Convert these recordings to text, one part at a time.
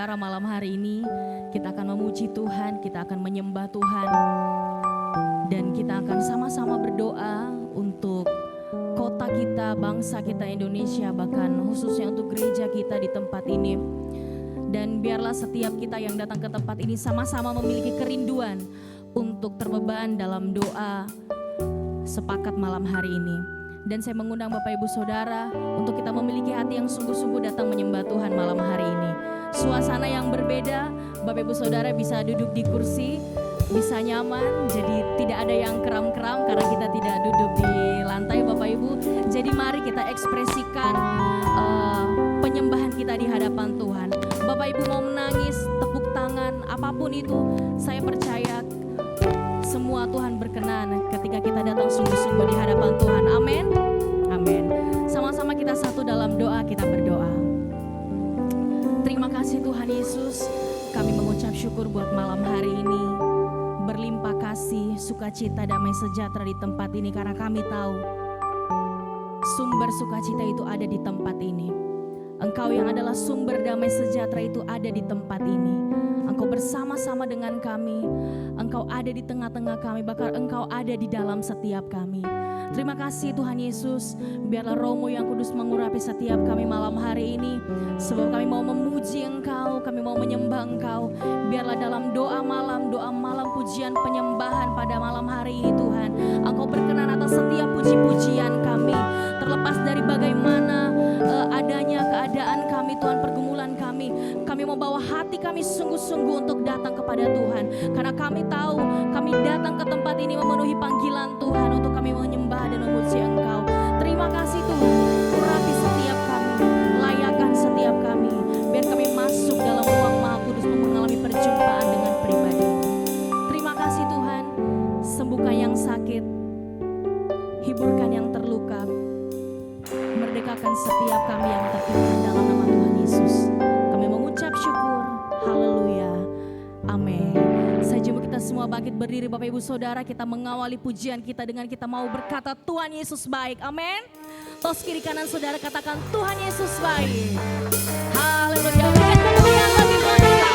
saudara malam hari ini kita akan memuji Tuhan, kita akan menyembah Tuhan. Dan kita akan sama-sama berdoa untuk kota kita, bangsa kita Indonesia, bahkan khususnya untuk gereja kita di tempat ini. Dan biarlah setiap kita yang datang ke tempat ini sama-sama memiliki kerinduan untuk terbeban dalam doa sepakat malam hari ini. Dan saya mengundang Bapak Ibu Saudara untuk kita memiliki hati yang sungguh-sungguh datang menyembah Tuhan malam hari ini. Suasana yang berbeda, Bapak Ibu Saudara bisa duduk di kursi, bisa nyaman, jadi tidak ada yang kram-kram karena kita tidak duduk di lantai Bapak Ibu. Jadi mari kita ekspresikan penyembahan kita di hadapan Tuhan. Bapak Ibu mau menangis, tepuk tangan, apapun itu, saya percaya semua Tuhan berkenan ketika kita datang sungguh-sungguh di hadapan Tuhan. Amin. Amin. Sama-sama kita satu dalam doa, kita berdoa. Terima kasih Tuhan Yesus, kami mengucap syukur buat malam hari ini. Berlimpah kasih, sukacita, damai sejahtera di tempat ini karena kami tahu sumber sukacita itu ada di tempat ini. Engkau yang adalah sumber damai sejahtera itu ada di tempat ini. Engkau bersama-sama dengan kami, Engkau ada di tengah-tengah kami, bahkan Engkau ada di dalam setiap kami. Terima kasih Tuhan Yesus, biarlah Roh-Mu yang kudus mengurapi setiap kami malam hari ini. Sebab kami mau memuji Engkau, kami mau menyembah Engkau. Biarlah dalam doa malam pujian penyembahan pada malam hari ini Tuhan, Engkau berkenan atas setiap puji-pujian kami. Terlepas dari bagaimana adanya keadaan kami Tuhan, pergumulan kami mau bawa hati kami sungguh-sungguh untuk datang kepada Tuhan. Karena kami tahu kami datang ke tempat ini memenuhi panggilan Tuhan untuk kami menyembah dan memuji Engkau. Terima kasih Tuhan, urapi setiap kami, layakan setiap kami, biar kami masuk dalam ruang Maha Kudus mengalami perjumpaan dengan pribadi. Terima kasih Tuhan, sembuhkan yang sakit, hiburkan yang terluka, merdekakan setiap kami yang terpikat dalam nama Tuhan Yesus. Kami mengucap syukur, haleluya, amin. Sejauh kita semua bangkit berdiri Bapak Ibu Saudara, kita mengawali pujian kita dengan kita mau berkata Tuhan Yesus baik, amin. Tos kiri kanan saudara katakan Tuhan Yesus baik, haleluya. Berikan kemuliaan bagi Tuhan kita.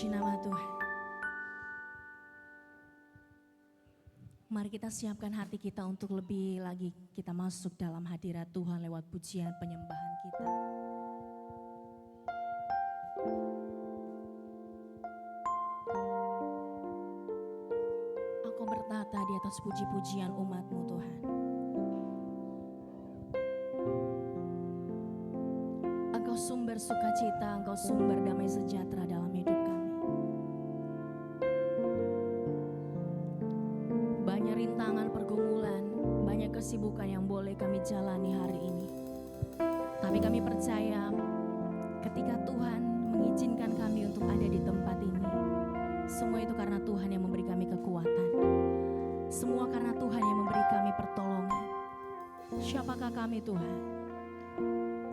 Puji nama Tuhan. Mari kita siapkan hati kita untuk lebih lagi kita masuk dalam hadirat Tuhan lewat pujian penyembahan kita. Engkau bertata di atas puji-pujian umat-Mu Tuhan. Engkau sumber sukacita, Engkau sumber damai sejahtera dalam hidup kami. Banyak rintangan, pergumulan, banyak kesibukan yang boleh kami jalani hari ini. Tapi kami percaya ketika Tuhan mengizinkan kami untuk ada di tempat ini, semua itu karena Tuhan yang memberi kami kekuatan. Semua karena Tuhan yang memberi kami pertolongan. Siapakah kami Tuhan?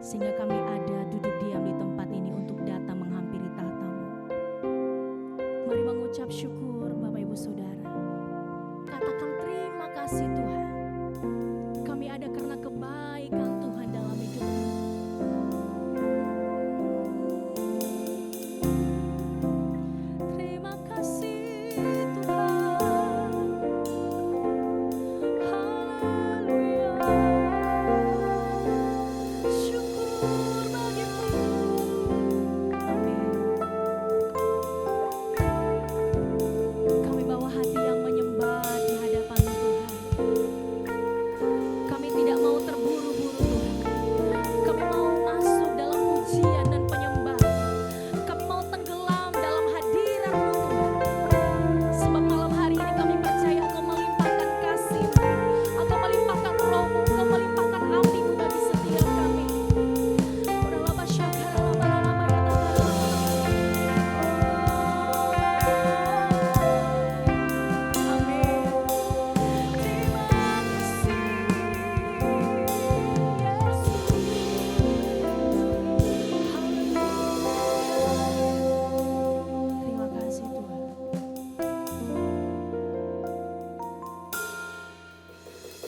Sehingga kami ada duduk diam di tempat ini untuk datang menghampiri tahta-Mu. Mari mengucap syukur Bapak Ibu Saudara. Katakan terima kasih Tuhan. Kami ada karena kebaikan Tuhan dalam hidup kami. Terima kasih Tuhan. Haleluya. Syukur bagimu. Amin. Kami bawa hati yang menyembah di hadapan-Mu Tuhan. Kami tidak mau terburu-buru Tuhan. Kami mau masuk dalam pujian dan penyembahan. Kami mau tenggelam dalam hadirat-Mu Tuhan. Sebab malam hari ini kami percaya Engkau melimpahkan kasih-Mu, Engkau melimpahkan Roh-Mu, Engkau melimpahkan hati-Mu bagi setiap kami. Terima kasih Tuhan.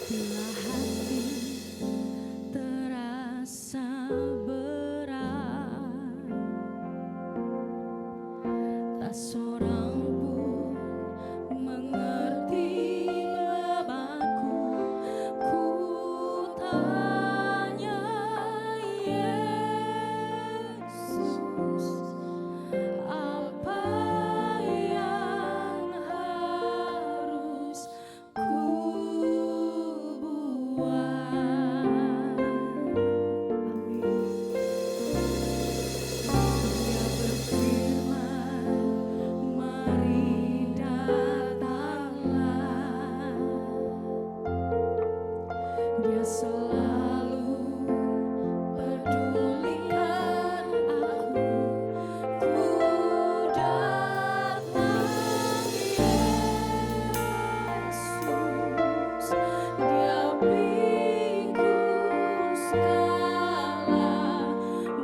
Bila hati terasa berat, tak seorang pun mengerti bebanku. Ku tanya Yesus, apa yang harus ku buat? Amin. Dia berfirman, mari datanglah. Dia selalu pedulikan aku. Ku datang Yesus, Dia pikul segala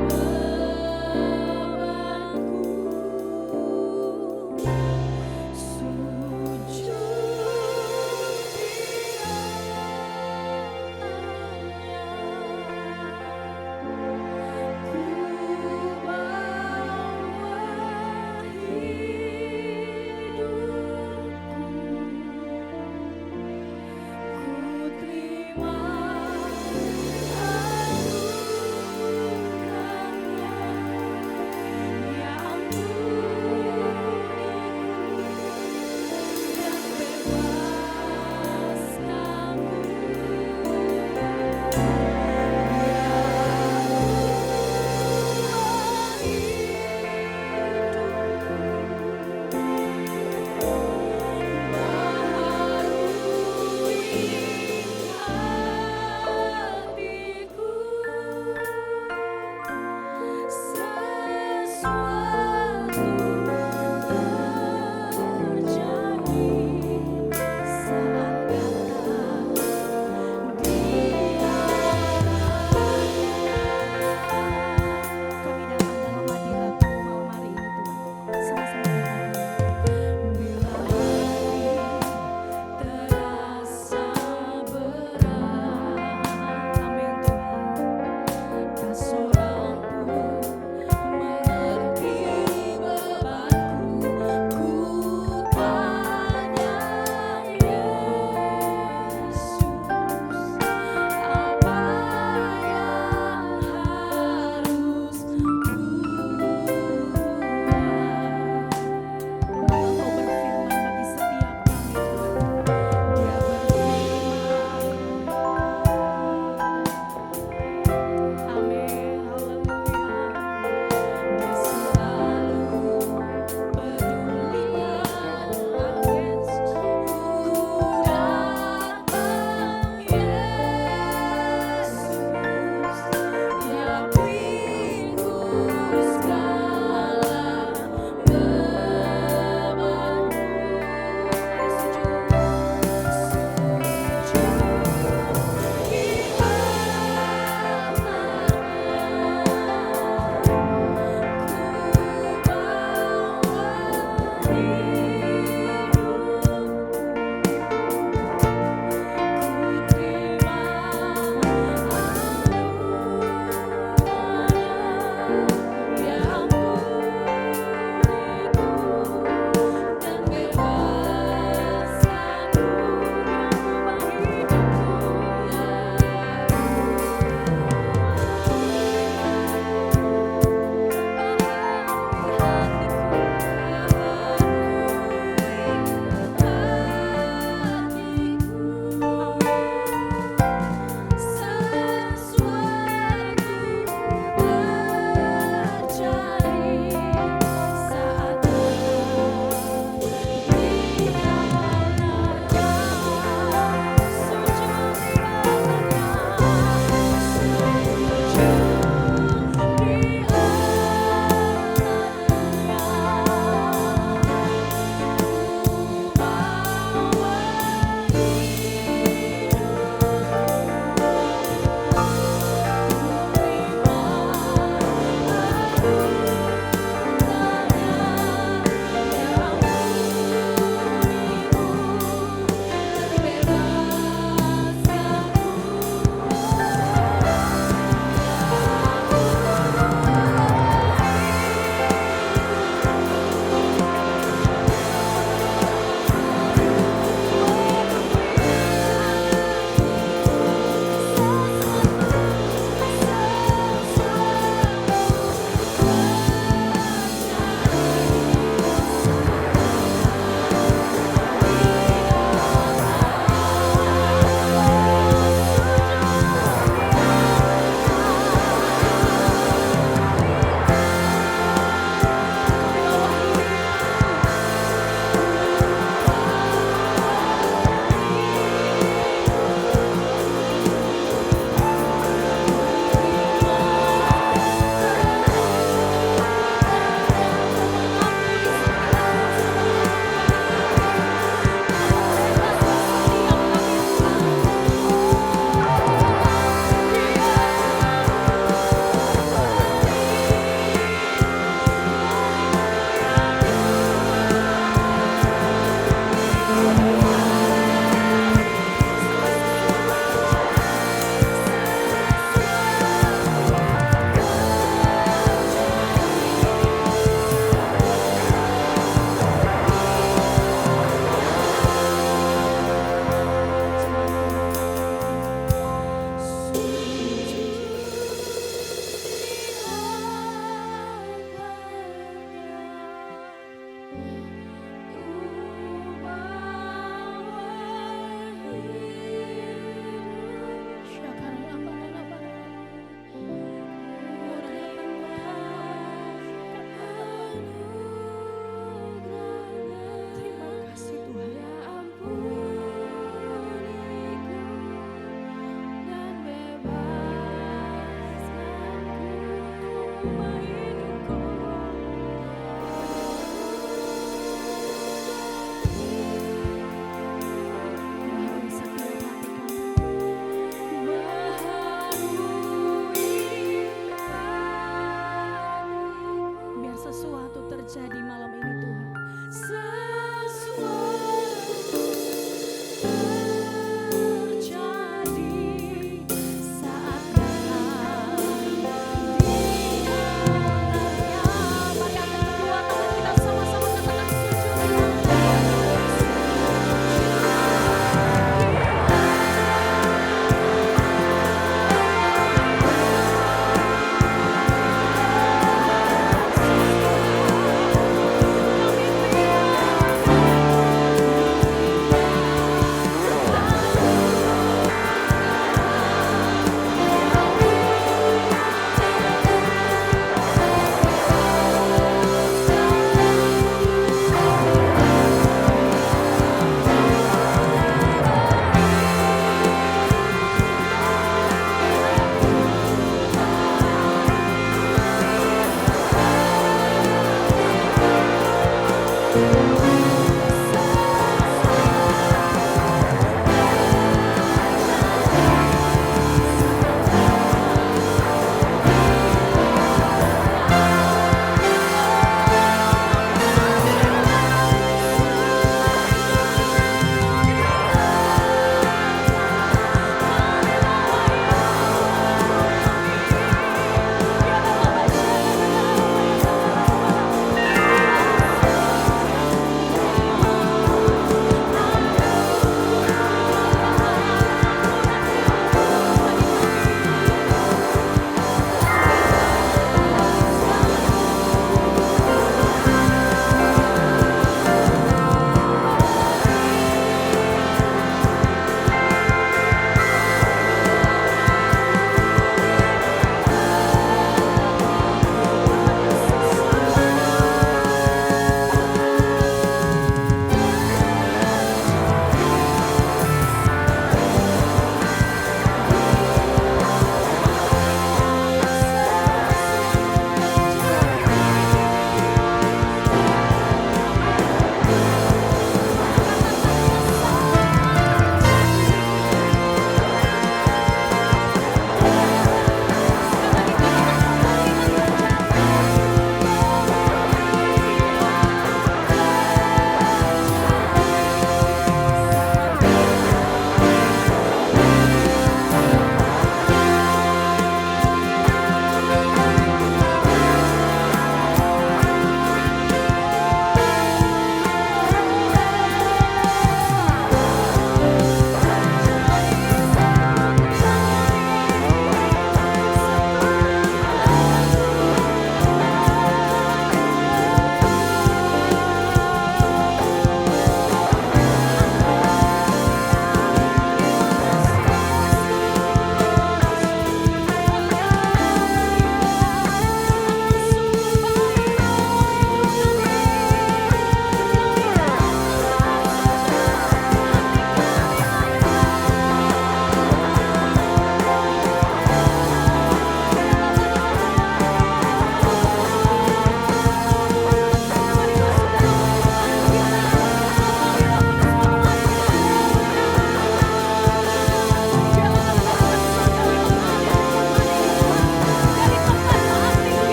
bebanku. Sujud di sesuatu terjadi.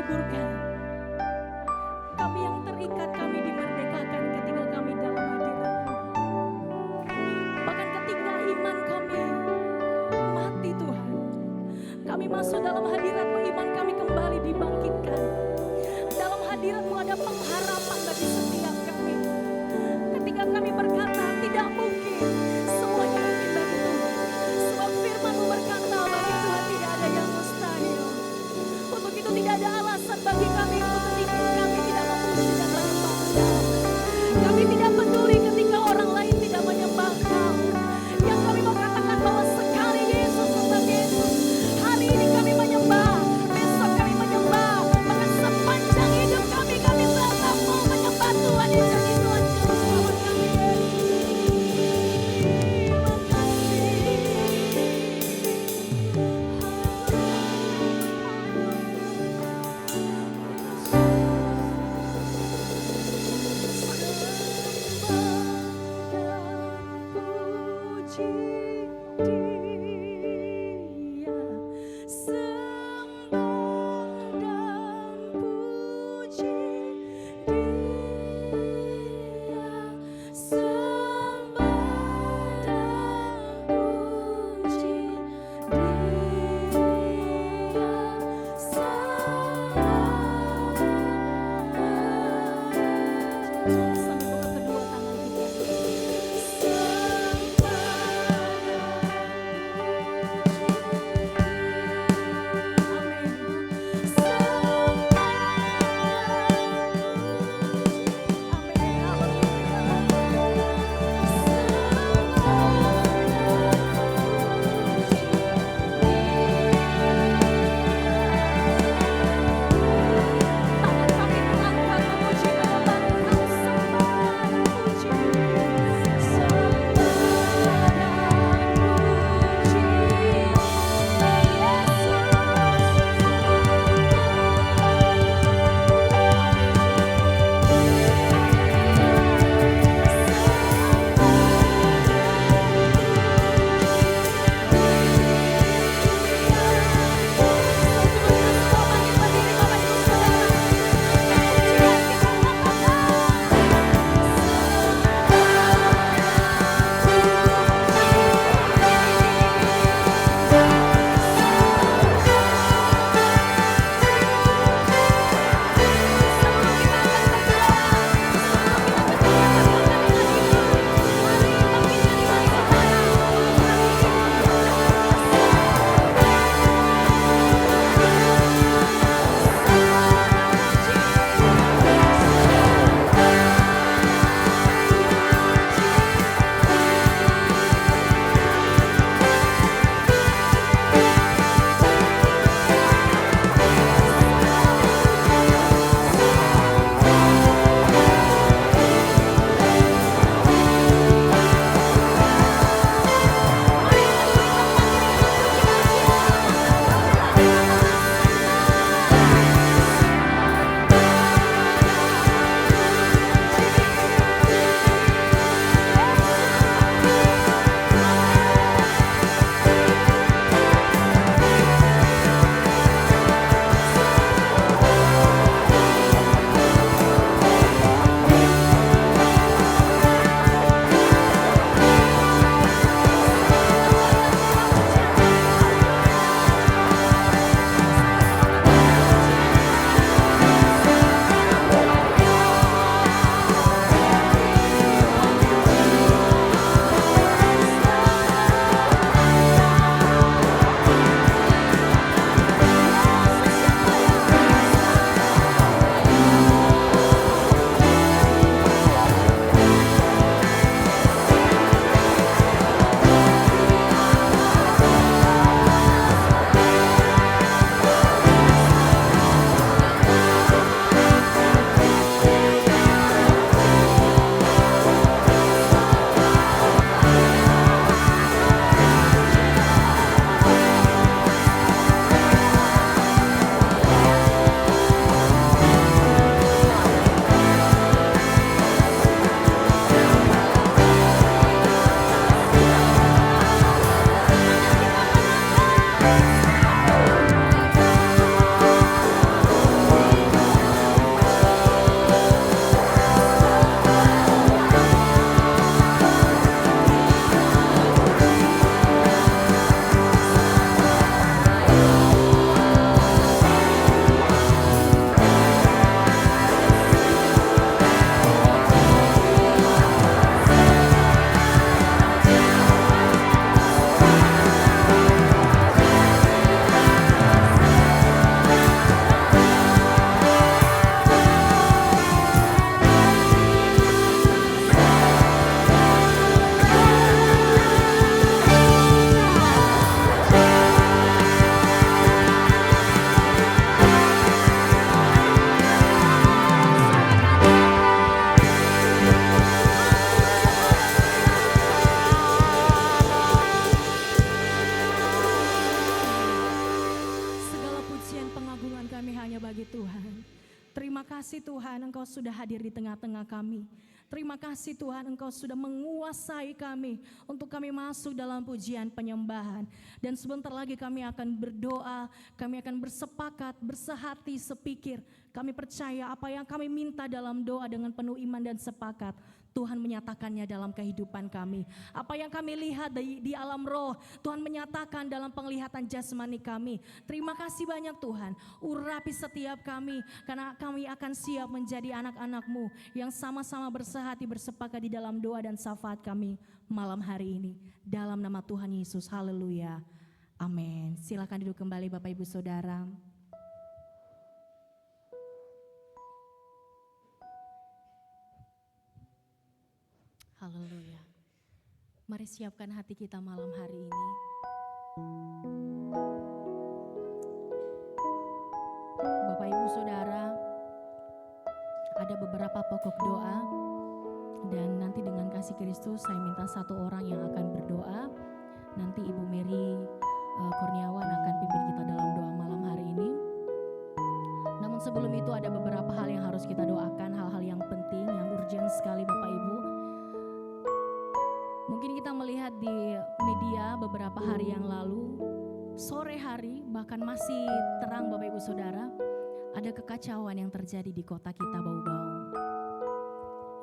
diliburkan. Kami yang terikat, kami dimerdekakan ketika kami dalam hadirat-Mu. Bahkan ketika iman kami mati Tuhan, kami masuk dalam hadirat-Mu, iman kami kembali dibangkitkan. Dalam hadirat-Mu ada pengharapan bagi setiap kami. Ketika kami berkata tidak mungkin, semuanya mungkin bagi Tuhan. Sebab firman-Mu berkata bagi Tuhan tidak ada yang mustahil. Untuk itu tidak ada alasan bagi kami untuk ketika kami tidak memuji dan menyembah Engkau. Kami tidak peduli ketika orang lain tidak menyembah Engkau. Yang kami mau katakan bahwa sekali Yesus sebagai Yesus, hari ini kami menyembah, besok kami menyembah, bahkan sepanjang hidup kami tetap mau menyembah Tuhan. kami hanya bagi Tuhan. Terima kasih Tuhan, Engkau sudah hadir di tengah-tengah kami. Terima kasih Tuhan, Engkau sudah menguasai kami untuk kami masuk dalam pujian penyembahan. Dan sebentar lagi kami akan berdoa, kami akan bersepakat, bersehati, sepikir. Kami percaya apa yang kami minta dalam doa dengan penuh iman dan sepakat, Tuhan menyatakannya dalam kehidupan kami. Apa yang kami lihat di alam roh, Tuhan menyatakan dalam penglihatan jasmani kami. Terima kasih banyak Tuhan, urapi setiap kami, karena kami akan siap menjadi anak-anak-Mu yang sama-sama bersehati, bersepakat di dalam doa dan syafaat kami malam hari ini. Dalam nama Tuhan Yesus, haleluya, amin. Silakan duduk kembali Bapak Ibu Saudara. Haleluya. Mari siapkan hati kita malam hari ini. Bapak Ibu Saudara, ada beberapa pokok doa, dan nanti dengan kasih Kristus saya minta satu orang yang akan berdoa. Nanti Ibu Mary Kurniawan akan pimpin kita dalam doa malam hari ini. Namun sebelum itu ada beberapa hal yang harus kita doakan, hal-hal yang penting, yang urgent sekali Bapak Ibu. Mungkin kita melihat di media beberapa hari yang lalu, sore hari bahkan masih terang Bapak Ibu Saudara, ada kekacauan yang terjadi di kota kita Bau-Bau.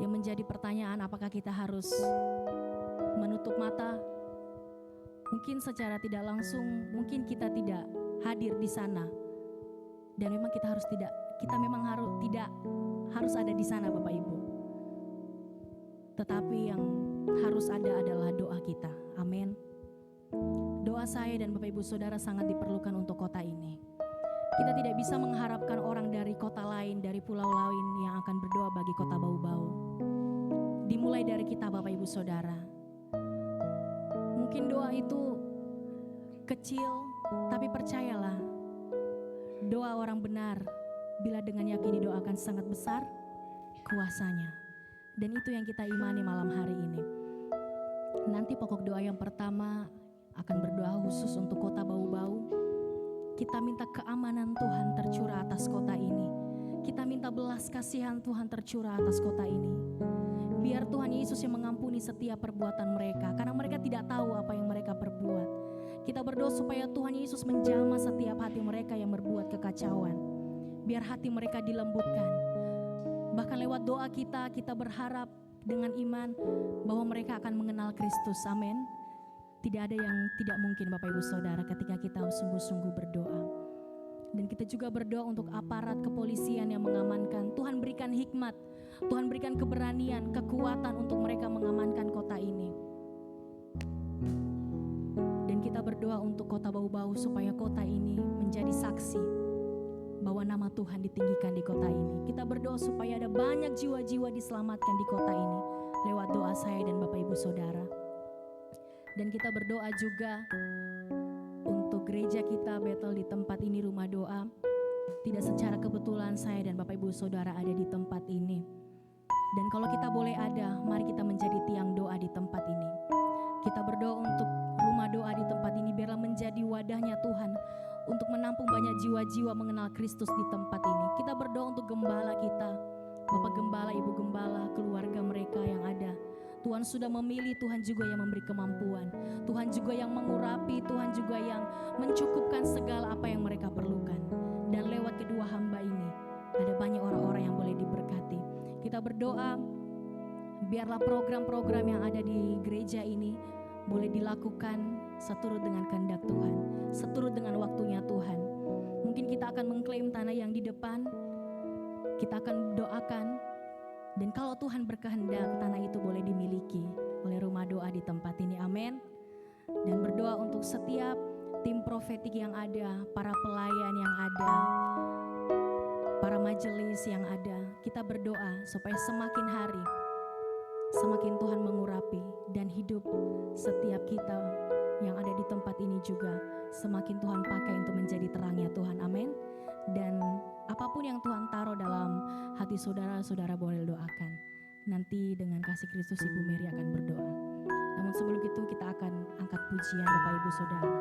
Yang menjadi pertanyaan, apakah kita harus menutup mata? Mungkin secara tidak langsung, mungkin kita tidak hadir di sana. Dan memang kita memang tidak harus ada di sana Bapak Ibu. Tetapi yang harus ada adalah doa kita. Amin. Doa saya dan Bapak Ibu Saudara sangat diperlukan untuk kota ini. Kita tidak bisa mengharapkan orang dari kota lain, dari pulau lain yang akan berdoa bagi kota Bau-Bau. Dimulai dari kita Bapak Ibu Saudara. Mungkin doa itu kecil, tapi percayalah, doa orang benar bila dengan yakin didoakan sangat besar kuasanya. Dan itu yang kita imani malam hari ini. Nanti pokok doa yang pertama akan berdoa khusus untuk kota Bau-Bau. Kita minta keamanan Tuhan tercurah atas kota ini. Kita minta belas kasihan Tuhan tercurah atas kota ini. Biar Tuhan Yesus yang mengampuni setiap perbuatan mereka, karena mereka tidak tahu apa yang mereka perbuat. Kita berdoa supaya Tuhan Yesus menjamah setiap hati mereka yang berbuat kekacauan. Biar hati mereka dilembutkan. Bahkan lewat doa kita berharap dengan iman bahwa mereka akan mengenal Kristus. Amin. Tidak ada yang tidak mungkin Bapak Ibu Saudara ketika kita sungguh-sungguh berdoa. Dan kita juga berdoa untuk aparat kepolisian yang mengamankan. Tuhan berikan hikmat, Tuhan berikan keberanian, kekuatan untuk mereka mengamankan kota ini. Dan kita berdoa untuk kota Bau-Bau supaya kota ini menjadi saksi bahwa nama Tuhan ditinggikan di kota ini. Kita berdoa supaya ada banyak jiwa-jiwa diselamatkan di kota ini lewat doa saya dan Bapak Ibu Saudara. Dan kita berdoa juga untuk gereja kita Bethel di tempat ini, rumah doa. Tidak secara kebetulan saya dan Bapak Ibu Saudara ada di tempat ini. Dan kalau kita boleh ada, mari kita menjadi tiang doa di tempat ini. Kita berdoa untuk rumah doa di tempat ini, biarlah menjadi wadahnya Tuhan untuk menampung banyak jiwa-jiwa mengenal Kristus di tempat ini. Kita berdoa untuk gembala kita, Bapak Gembala, Ibu Gembala, keluarga mereka yang ada. Tuhan sudah memilih, Tuhan juga yang memberi kemampuan. Tuhan juga yang mengurapi, Tuhan juga yang mencukupkan segala apa yang mereka perlukan. Dan lewat kedua hamba ini, ada banyak orang-orang yang boleh diberkati. Kita berdoa, biarlah program-program yang ada di gereja ini boleh dilakukan seturut dengan kehendak Tuhan, seturut dengan waktunya Tuhan. Mungkin kita akan mengklaim tanah yang di depan, kita akan doakan, dan kalau Tuhan berkehendak tanah itu boleh dimiliki oleh rumah doa di tempat ini. Amin. Dan berdoa untuk setiap tim profetik yang ada, para pelayan yang ada, para majelis yang ada. Kita berdoa supaya semakin hari semakin Tuhan mengurapi, dan hidup setiap kita yang ada di tempat ini juga semakin Tuhan pakai untuk menjadi terangnya Tuhan. Amin. Dan apapun yang Tuhan taruh dalam hati saudara, saudara boleh doakan. Nanti dengan kasih Kristus Ibu Mary akan berdoa. Namun sebelum itu kita akan angkat pujian Bapak Ibu Saudara.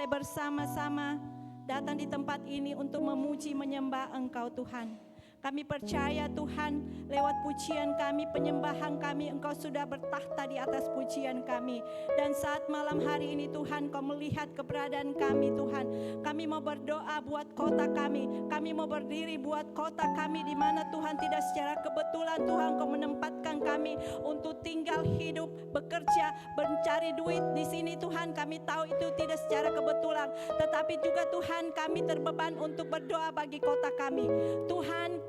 boleh bersama-sama datang di tempat ini untuk memuji menyembah Engkau Tuhan. Kami percaya Tuhan, lewat pujian kami, penyembahan kami, Engkau sudah bertahta di atas pujian kami. Dan saat malam hari ini Tuhan, Kau melihat keberadaan kami Tuhan. Kami mau berdoa buat kota kami mau berdiri buat kota kami, di mana Tuhan tidak secara kebetulan Tuhan Kau menempatkan kami untuk tinggal hidup, bekerja, mencari duit di sini Tuhan. Kami tahu itu tidak secara kebetulan, tetapi juga Tuhan kami terbeban untuk berdoa bagi kota kami. Tuhan,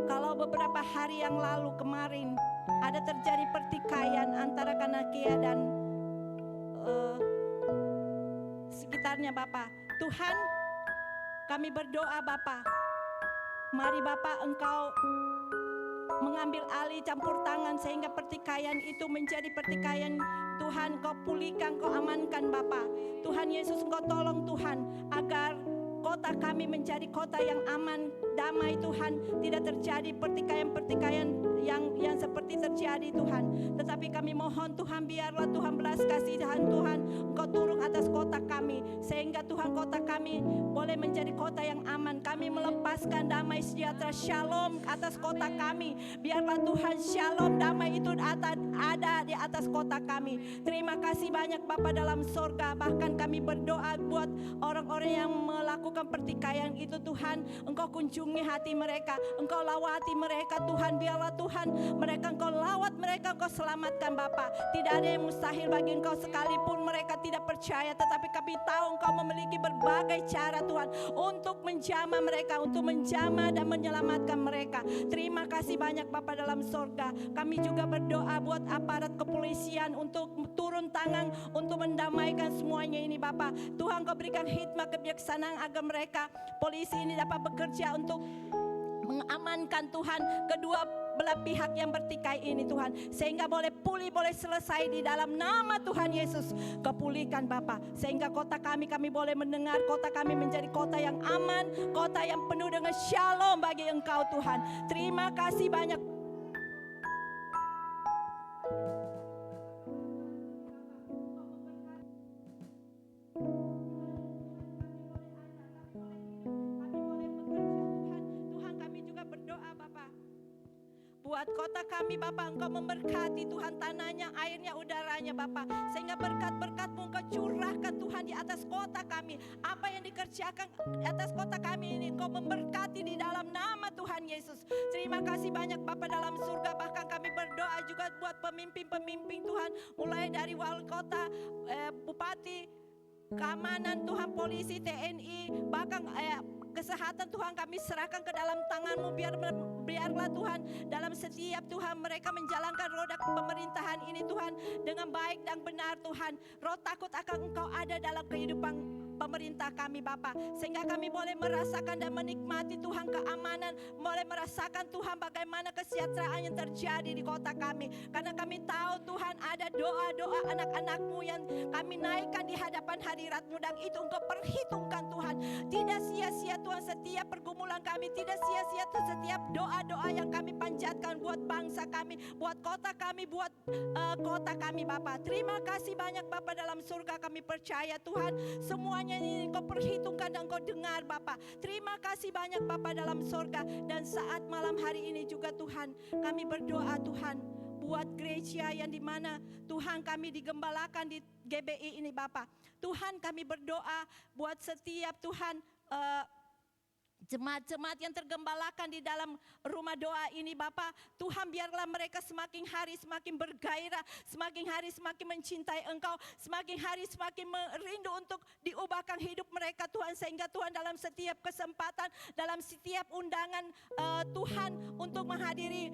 kalau beberapa hari yang lalu kemarin ada terjadi pertikaian antara Kanakia dan sekitarnya Bapak. Tuhan, kami berdoa Bapak, mari Bapak Engkau mengambil alih, campur tangan, sehingga pertikaian itu menjadi pertikaian. Tuhan, Kau pulihkan, Kau amankan Bapak. Tuhan Yesus, Engkau tolong Tuhan, agar kota kami menjadi kota yang aman, damai Tuhan. Tidak terjadi pertikaian-pertikaian yang seperti terjadi Tuhan. Tetapi kami mohon Tuhan, biarlah Tuhan belas kasihan Tuhan Engkau turun atas kota kami, sehingga Tuhan kota kami boleh menjadi kota yang aman. Kami melepaskan damai sejahtera shalom atas kota kami. Biarlah Tuhan shalom, damai itu ada di atas kota kami. Terima kasih banyak Bapa dalam sorga. Bahkan kami berdoa buat orang-orang yang melakukan pertikaian itu Tuhan. Engkau kunjungi hati mereka, Engkau lawati mereka Tuhan. Biarlah Tuhan mereka Engkau lawat, mereka Engkau selamatkan Bapa. Tidak ada yang mustahil bagi Engkau, sekalipun mereka tidak percaya. Tetapi kami tahu Engkau memiliki berbagai cara Tuhan untuk menjamah mereka, untuk menjamah dan menyelamatkan mereka. Terima kasih banyak Bapa dalam sorga. Kami juga berdoa buat aparat kepolisian untuk turun tangan untuk mendamaikan semuanya ini Bapa. Tuhan Kau berikan hikmat kebijaksanaan agar mereka polisi ini dapat bekerja untuk mengamankan Tuhan kedua belah pihak yang bertikai ini Tuhan, sehingga boleh pulih, boleh selesai di dalam nama Tuhan Yesus. Kepulihkan Bapa, sehingga kota kami boleh mendengar kota kami menjadi kota yang aman, kota yang penuh dengan shalom bagi Engkau Tuhan. Terima kasih banyak. Buat kota kami Bapak, Engkau memberkati Tuhan tanahnya, airnya, udaranya Bapak, sehingga berkat-berkat-Mu Engkau curahkan Tuhan di atas kota kami. Apa yang dikerjakan di atas kota kami ini Engkau memberkati di dalam nama Tuhan Yesus. Terima kasih banyak Bapak dalam surga. Bahkan kami berdoa juga buat pemimpin-pemimpin Tuhan, mulai dari wali kota, bupati, keamanan Tuhan, polisi, TNI, bahkan kesehatan Tuhan kami serahkan ke dalam tangan-Mu. Biarlah Tuhan dalam setiap Tuhan mereka menjalankan roda pemerintahan ini Tuhan dengan baik dan benar Tuhan. Roh takut akan Engkau ada dalam kehidupan pemerintah kami Bapa, sehingga kami boleh merasakan dan menikmati Tuhan keamanan, boleh merasakan Tuhan bagaimana kesejahteraan yang terjadi di kota kami. Karena kami tahu Tuhan ada doa-doa anak-anak-Mu yang kami naikkan di hadapan hadirat-Mu, dan itu Engkau perhitungkan Tuhan. Tidak sia-sia Tuhan setiap pergumulan kami, tidak sia-sia setiap doa-doa yang kami panjatkan buat bangsa kami, buat kota kami, buat kota kami Bapa. Terima kasih banyak Bapa dalam surga. Kami percaya Tuhan semuanya ini Engkau perhitungkan dan Engkau dengar Bapa. Terima kasih banyak Bapa dalam surga. Dan saat malam hari ini juga Tuhan, kami berdoa Tuhan buat gereja yang dimana Tuhan kami digembalakan di GBI ini Bapa. Tuhan kami berdoa buat setiap Tuhan jemaat-jemaat yang tergembalakan di dalam rumah doa ini Bapa. Tuhan biarlah mereka semakin hari semakin bergairah, semakin hari semakin mencintai Engkau, semakin hari semakin merindu untuk diubahkan hidup mereka Tuhan. Sehingga Tuhan dalam setiap kesempatan, dalam setiap undangan Tuhan untuk menghadiri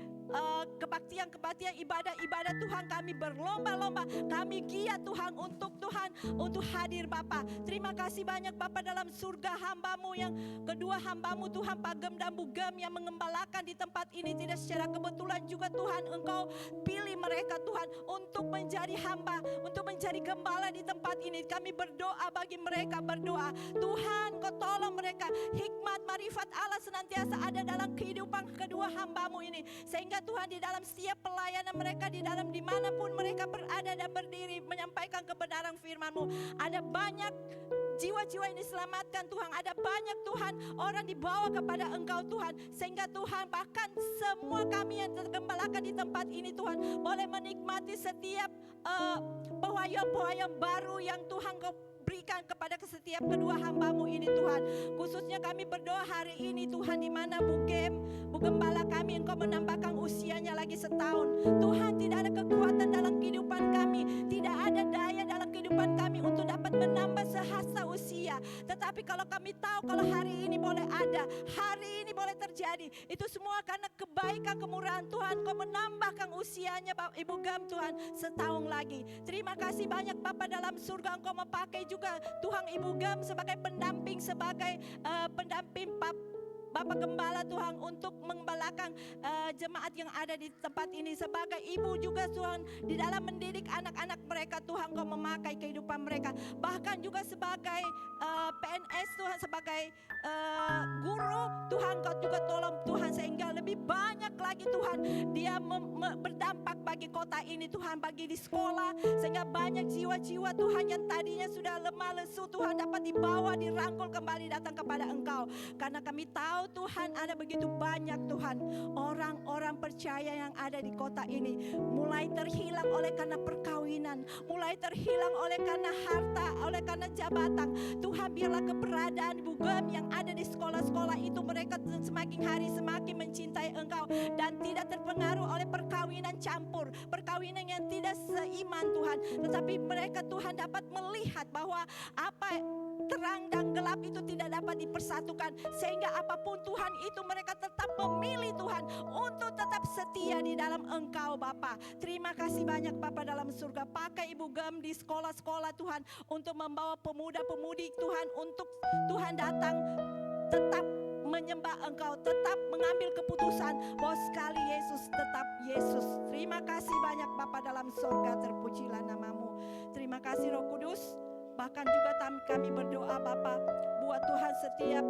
kebaktian ibadah Tuhan, kami berlomba-lomba, kami giat Tuhan untuk hadir Bapa. Terima kasih banyak Bapa dalam surga. Hamba-Mu yang kedua, hamba-Mu Tuhan Pak Gem dan Bu Gem yang mengembalakan di tempat ini tidak secara kebetulan juga Tuhan. Engkau pilih mereka Tuhan untuk menjadi hamba, untuk menjadi menjadi gembala di tempat ini. Kami berdoa bagi mereka, berdoa Tuhan Kau tolong mereka, hikmat marifat Allah senantiasa ada dalam kehidupan kedua hamba-Mu ini, sehingga Tuhan di dalam setiap pelayanan mereka, di dalam dimanapun mereka berada dan berdiri menyampaikan kebenaran firman-Mu, ada banyak jiwa-jiwa yang diselamatkan Tuhan. Ada banyak Tuhan orang dibawa kepada Engkau Tuhan, sehingga Tuhan bahkan semua kami yang tergembalakan di tempat ini Tuhan boleh menikmati setiap pewahyang-pewahyang baru yang Tuhan Kau berikan kepada setiap kedua hamba-Mu ini Tuhan. Khususnya kami berdoa hari ini Tuhan, di mana Bu Gembala kami, Engkau menambahkan usianya lagi setahun. Tuhan, tidak ada kekuatan dalam kehidupan kami, tidak ada daya dalam kehidupan kami untuk dapat menambah sehasta usia. Tetapi kalau kami tahu kalau hari ini boleh ada, hari ini boleh terjadi, itu semua karena kebaikan kemurahan Tuhan. Kau menambahkan usianya Ibu Gem Tuhan setahun lagi. Terima kasih banyak Bapa dalam surga, Engkau memakai juga Tuhan Ibu Gem sebagai pendamping, sebagai pendamping Bapak Gembala Tuhan untuk mengembalakan jemaat yang ada di tempat ini. Sebagai ibu juga Tuhan, di dalam mendidik anak-anak mereka Tuhan Kau memakai kehidupan mereka. Bahkan juga sebagai PNS Tuhan, sebagai guru Tuhan Kau juga tolong Tuhan, sehingga lebih banyak lagi Tuhan dia berdampak bagi kota ini Tuhan, bagi di sekolah, sehingga banyak jiwa-jiwa Tuhan yang tadinya sudah lemah lesu Tuhan dapat dibawa, dirangkul kembali datang kepada Engkau. Karena kami tahu Tuhan ada begitu banyak Tuhan orang-orang percaya yang ada di kota ini mulai terhilang oleh karena perkawinan, mulai terhilang oleh karena harta, oleh karena jabatan. Tuhan, biarlah keberadaan Ibu Gem yang ada di sekolah-sekolah itu, mereka semakin hari semakin mencintai Engkau dan tidak terpengaruh oleh perkawinan campur, perkawinan yang tidak seiman Tuhan. Tetapi mereka Tuhan dapat melihat bahwa apa terang dan gelap itu tidak dapat dipersatukan, sehingga apapun Tuhan itu mereka tetap memilih Tuhan untuk tetap setia di dalam Engkau Bapa. Terima kasih banyak Bapa dalam surga. Pakai Ibu Gem di sekolah-sekolah Tuhan untuk membawa pemuda-pemudi Tuhan untuk Tuhan datang tetap menyembah Engkau, tetap mengambil keputusan bahwa sekali Yesus tetap Yesus. Terima kasih banyak Bapa dalam surga, terpujilah nama-Mu. Terima kasih Roh Kudus. Bahkan juga kami berdoa Bapa, buat Tuhan setiap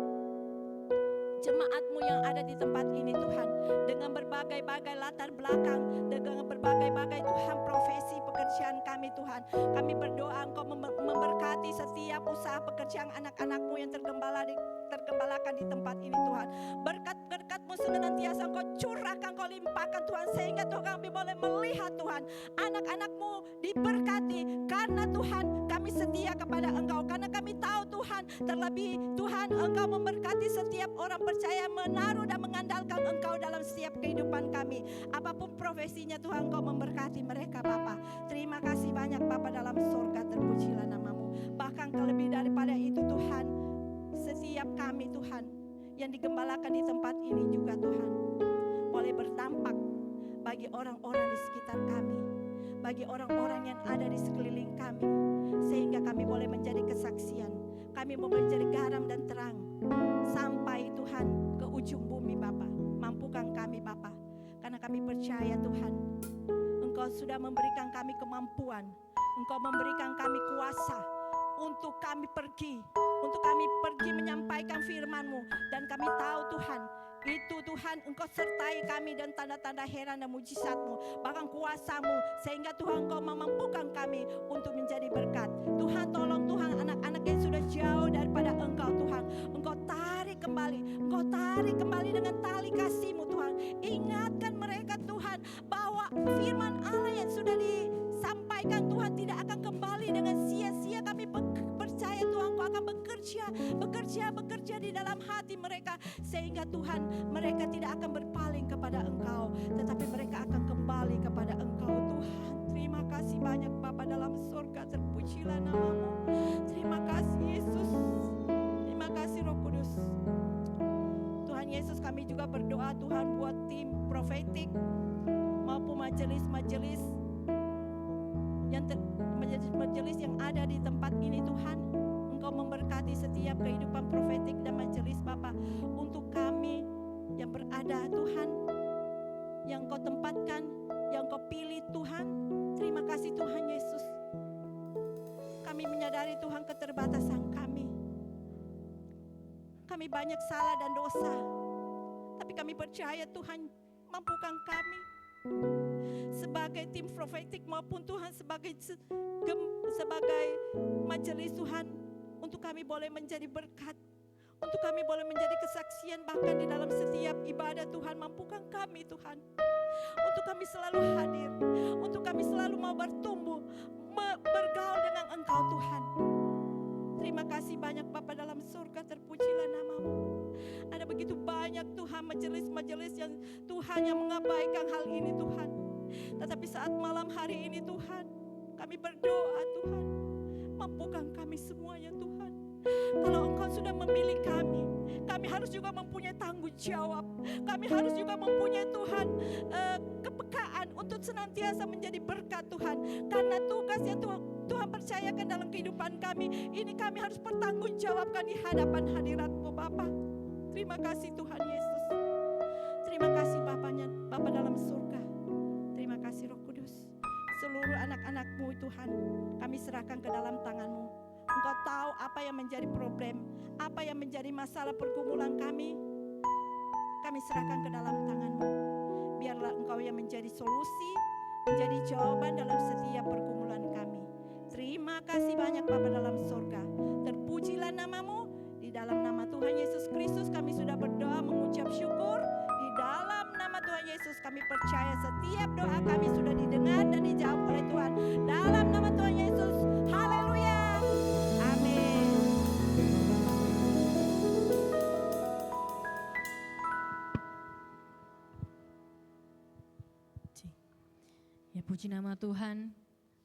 jemaat-Mu yang ada di tempat ini Tuhan, dengan berbagai-bagai latar belakang, dengan berbagai-bagai Tuhan profesi pekerjaan kami Tuhan. Kami berdoa Engkau memberkati setiap usaha pekerjaan anak-anak-Mu yang tergembalakan di tempat ini Tuhan. Berkat-berkat-Mu senantiasa Engkau curahkan, Engkau limpahkan Tuhan, sehingga Tuhan kami boleh melihat Tuhan anak-anak-Mu diberkati karena Tuhan kami setia kepada Engkau, karena kami tahu Tuhan, terlebih Tuhan Engkau memberkati setiap orang percaya menaruh dan mengandalkan Engkau dalam setiap kehidupan kami. Apapun profesinya Tuhan, Engkau memberkati mereka Bapa. Terima kasih banyak Bapa dalam surga, terpujilah nama-Mu. Bahkan lebih daripada itu Tuhan, setiap kami Tuhan yang digembalakan di tempat ini juga Tuhan boleh berdampak bagi orang-orang di sekitar kami, bagi orang-orang yang ada di sekeliling kami, sehingga kami boleh menjadi kesaksian. Kami mau menjadi garam dan terang sampai Tuhan ke ujung bumi Bapa. Mampukan kami Bapa, karena kami percaya Tuhan Engkau sudah memberikan kami kemampuan, Engkau memberikan kami kuasa untuk kami pergi menyampaikan firman-Mu. Dan kami tahu Tuhan, itu Tuhan Engkau sertai kami dan tanda-tanda heran dan mujizat-Mu, bahkan kuasa-Mu, sehingga Tuhan Engkau memampukan kami untuk menjadi berkat. Tuhan tolong Tuhan anak-anak yang sudah jauh daripada Engkau Tuhan, Engkau tarik kembali dengan tali kasih-Mu Tuhan. Ingatkan mereka Tuhan bahwa firman Allah yang sudah disampaikan Tuhan tidak akan kembali dengan sia-sia. Kami percaya Tuhan Engkau akan bekerja di dalam hati mereka, sehingga Tuhan mereka tidak akan berpaling kepada Engkau, tetapi mereka akan kembali kepada Engkau Tuhan. Terima kasih banyak Bapa dalam surga, terpujilah nama-Mu. Terima kasih Yesus, terima kasih Roh Kudus. Tuhan Yesus, kami juga berdoa Tuhan buat tim profetik maupun majelis-majelis yang ada di tempat ini Tuhan. Engkau memberkati setiap kehidupan profetik dan majelis Bapa. Untuk kami yang berada Tuhan, yang Kau tempatkan, yang Kau pilih Tuhan, terima kasih Tuhan Yesus. Kami menyadari Tuhan keterbatasan kami. Kami banyak salah dan dosa. Tapi kami percaya Tuhan mampukan kami. Sebagai tim profetik maupun Tuhan sebagai majelis Tuhan. Untuk kami boleh menjadi berkat. Untuk kami boleh menjadi kesaksian bahkan di dalam setiap ibadah Tuhan. Mampukan kami Tuhan. Untuk kami selalu hadir. Untuk kami selalu mau bertumbuh. Bergaul dengan Engkau Tuhan. Terima kasih banyak Bapa dalam surga, terpujilah nama-Mu. Ada begitu banyak Tuhan majelis-majelis yang Tuhan yang mengabaikan hal ini Tuhan. Tetapi saat malam hari ini Tuhan, kami berdoa Tuhan. Mampukan kami semuanya Tuhan. Kalau Engkau sudah memilih kami harus juga mempunyai tanggung jawab. Kami harus juga mempunyai Tuhan kepekaan untuk senantiasa menjadi berkat Tuhan. Karena tugas yang Tuhan percayakan dalam kehidupan kami, ini kami harus pertanggungjawabkan di hadapan hadirat-Mu Bapa. Terima kasih Tuhan Yesus. Terima kasih Bapa dalam surga. Terima kasih Roh Kudus. Seluruh anak-anak-Mu Tuhan, kami serahkan ke dalam tangan-Mu. Engkau tahu apa yang menjadi problem, apa yang menjadi masalah pergumulan kami. Kami serahkan ke dalam tangan-Mu. Biarlah Engkau yang menjadi solusi, menjadi jawaban dalam setiap pergumulan kami. Terima kasih banyak Bapa dalam surga. Terpujilah nama-Mu. Di dalam nama Tuhan Yesus Kristus kami sudah berdoa mengucap syukur. Di dalam nama Tuhan Yesus kami percaya setiap doa kami sudah didengar dan dijawab oleh Tuhan. Dalam nama Tuhan Yesus. Haleluya. Amin. Ya puji nama Tuhan.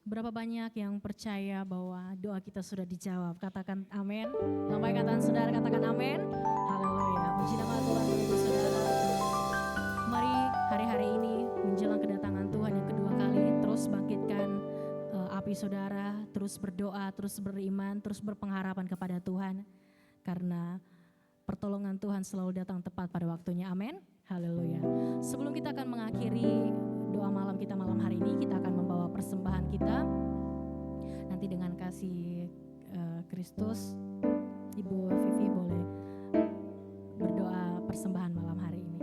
Berapa banyak yang percaya bahwa doa kita sudah dijawab? Katakan amin. Sampai katakan saudara, katakan amin. Haleluya. Puji nama Tuhan Ibu saudara. Mari hari-hari ini menjelang kedatangan Tuhan yang kedua kali terus bangkitkan api saudara, terus berdoa, terus beriman, terus berpengharapan kepada Tuhan. Karena pertolongan Tuhan selalu datang tepat pada waktunya. Amin. Haleluya. Sebelum kita akan mengakhiri doa malam kita malam hari ini, kita akan membawa persembahan kita. Nanti dengan kasih Kristus, Ibu Vivi boleh berdoa persembahan malam hari ini.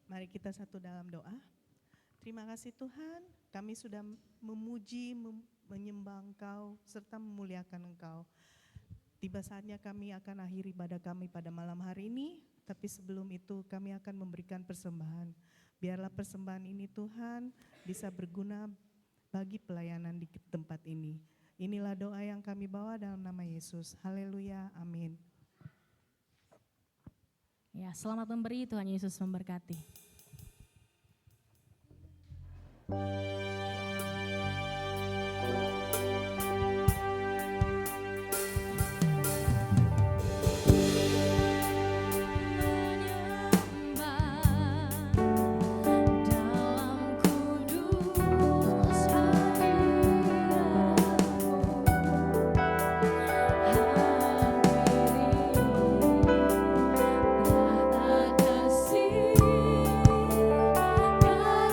Mari kita satu dalam doa. Terima kasih Tuhan, kami sudah memuji, menyembah Engkau, serta memuliakan Engkau. Tiba saatnya kami akan akhiri ibadah kami pada malam hari ini, tapi sebelum itu kami akan memberikan persembahan. Biarlah persembahan ini Tuhan bisa berguna bagi pelayanan di tempat ini. Inilah doa yang kami bawa dalam nama Yesus. Haleluya, amin. Ya, selamat memberi, Tuhan Yesus memberkati. Kasih karunia-Mu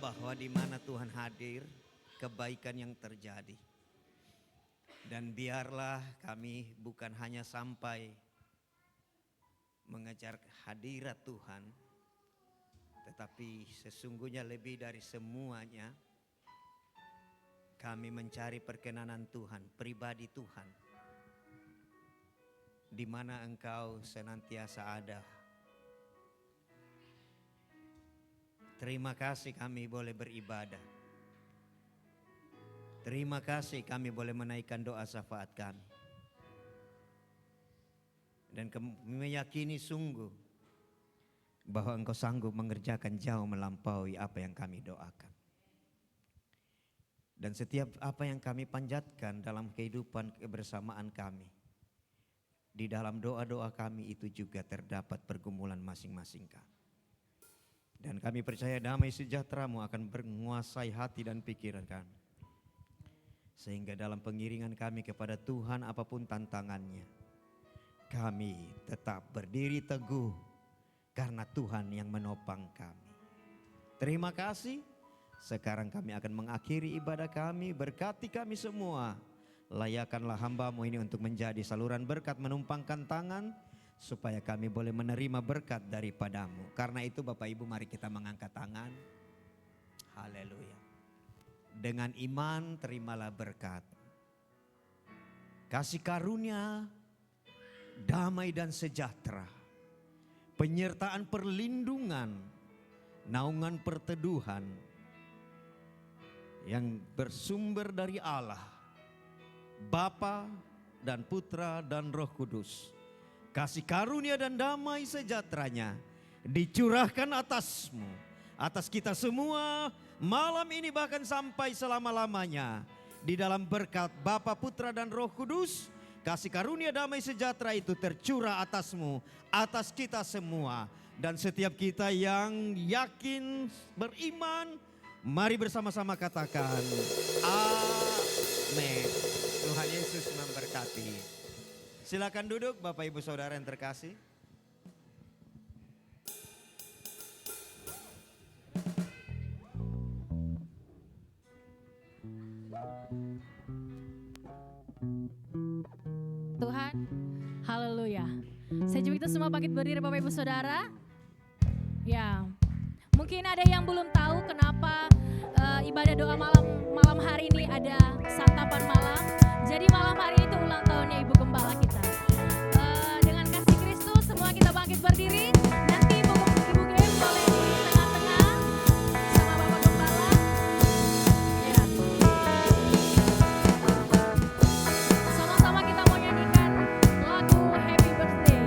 bahwa di mana Tuhan hadir, kebaikan yang terjadi. Dan biarlah kami bukan hanya sampai mengejar hadirat Tuhan, tetapi sesungguhnya lebih dari semuanya, kami mencari perkenanan Tuhan, pribadi Tuhan, di mana Engkau senantiasa ada. Terima kasih kami boleh beribadah. Terima kasih kami boleh menaikkan doa syafaat kami. Dan kami meyakini sungguh bahwa Engkau sanggup mengerjakan jauh melampaui apa yang kami doakan. Dan setiap apa yang kami panjatkan dalam kehidupan kebersamaan kami, di dalam doa-doa kami itu juga terdapat pergumulan masing-masing kami. Dan kami percaya damai sejahtera-Mu akan menguasai hati dan pikiran kami. Sehingga dalam pengiringan kami kepada Tuhan apapun tantangannya, kami tetap berdiri teguh karena Tuhan yang menopang kami. Terima kasih. Sekarang kami akan mengakhiri ibadah kami. Berkati kami semua. Layakkanlah hamba-Mu ini untuk menjadi saluran berkat, menumpangkan tangan supaya kami boleh menerima berkat daripada-Mu. Karena itu Bapak Ibu, mari kita mengangkat tangan. Haleluya. Dengan iman terimalah berkat, kasih karunia, damai dan sejahtera, penyertaan perlindungan, naungan perteduhan yang bersumber dari Allah, Bapa dan Putra dan Roh Kudus. Kasih karunia dan damai sejahteranya dicurahkan atas-Mu, atas kita semua malam ini bahkan sampai selama-lamanya. Di dalam berkat Bapa, Putra dan Roh Kudus, kasih karunia damai sejahtera itu tercurah atas-Mu, atas kita semua. Dan setiap kita yang yakin beriman, mari bersama-sama katakan amin. Tuhan Yesus memberkati. Silakan duduk Bapak Ibu Saudara yang terkasih. Tuhan, haleluya. Saya juga kita semua bangkit berdiri Bapak Ibu Saudara. Ya, mungkin ada yang belum tahu kenapa ibadah doa malam hari ini ada santapan malam. Jadi malam hari itu ulang tahunnya Ibu Gembala kita. Dengan kasih Kristus semua kita bangkit berdiri. Nanti Ibu Gem boleh di tengah-tengah sama Bapak Gembala. Ya. Sama-sama kita mau nyanyikan lagu Happy Birthday.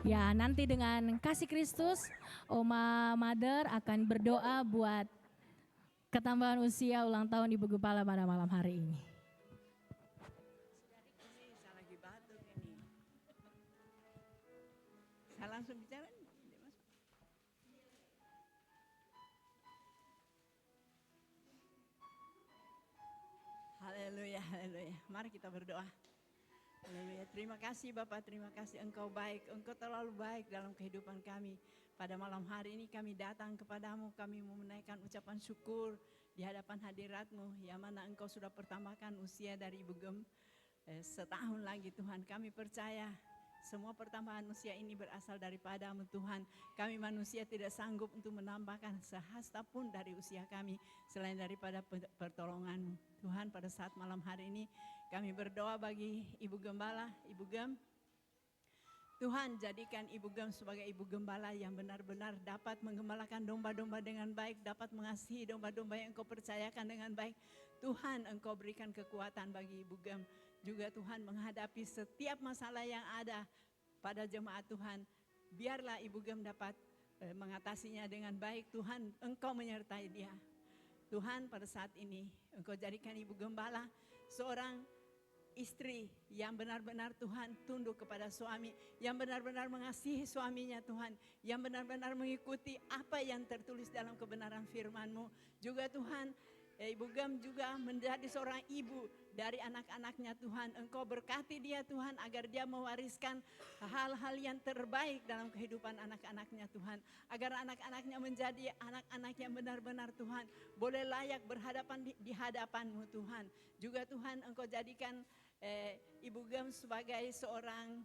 Ya, nanti dengan kasih Kristus, Oma Mother akan berdoa buat ketambahan usia ulang tahun Ibu Gembala pada malam hari ini. Ini saya lagi batuk ini. Saya langsung bicara nih. Dia masuk. Haleluya, haleluya. Mari kita berdoa. Haleluya. Terima kasih Bapak, terima kasih Engkau baik. Engkau terlalu baik dalam kehidupan kami. Pada malam hari ini kami datang kepadamu, kami mau menaikkan ucapan syukur di hadapan hadirat-Mu, yang mana Engkau sudah pertambahkan usia dari Ibu Gem setahun lagi Tuhan. Kami percaya semua pertambahan usia ini berasal daripada-Mu Tuhan. Kami manusia tidak sanggup untuk menambahkan sehasta pun dari usia kami selain daripada pertolongan-Mu. Tuhan, pada saat malam hari ini kami berdoa bagi Ibu Gembala, Ibu Gem. Tuhan, jadikan Ibu Gem sebagai Ibu Gembala yang benar-benar dapat menggembalakan domba-domba dengan baik, dapat mengasihi domba-domba yang Engkau percayakan dengan baik. Tuhan, Engkau berikan kekuatan bagi Ibu Gem. Juga Tuhan, menghadapi setiap masalah yang ada pada jemaat Tuhan. Biarlah Ibu Gem dapat mengatasinya dengan baik. Tuhan, Engkau menyertai dia. Tuhan, pada saat ini Engkau jadikan Ibu Gembala seorang istri yang benar-benar Tuhan tunduk kepada suami, yang benar-benar mengasihi suaminya Tuhan, yang benar-benar mengikuti apa yang tertulis dalam kebenaran firman-Mu. Juga Tuhan, Ibu Gem juga menjadi seorang ibu dari anak-anaknya Tuhan. Engkau berkati dia Tuhan, agar dia mewariskan hal-hal yang terbaik dalam kehidupan anak-anaknya Tuhan. Agar anak-anaknya menjadi anak-anak yang benar-benar Tuhan boleh layak berhadapan di hadapan-Mu Tuhan. Juga Tuhan, Engkau jadikan Ibu Gem sebagai seorang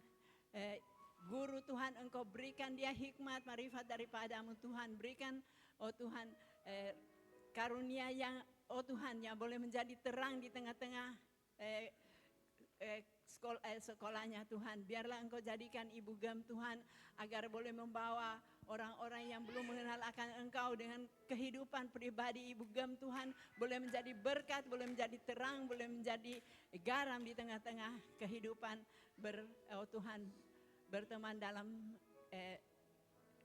guru Tuhan. Engkau berikan dia hikmat, marifat daripada-Mu Tuhan. Berikan, oh Tuhan, karunia yang, oh Tuhan, yang boleh menjadi terang di tengah-tengah sekolahnya Tuhan. Biarlah Engkau jadikan Ibu Gem Tuhan, agar boleh membawa orang-orang yang belum mengenal akan Engkau dengan kehidupan pribadi Ibu Gem Tuhan. Boleh menjadi berkat, boleh menjadi terang, boleh menjadi garam di tengah-tengah kehidupan oh Tuhan, berteman dalam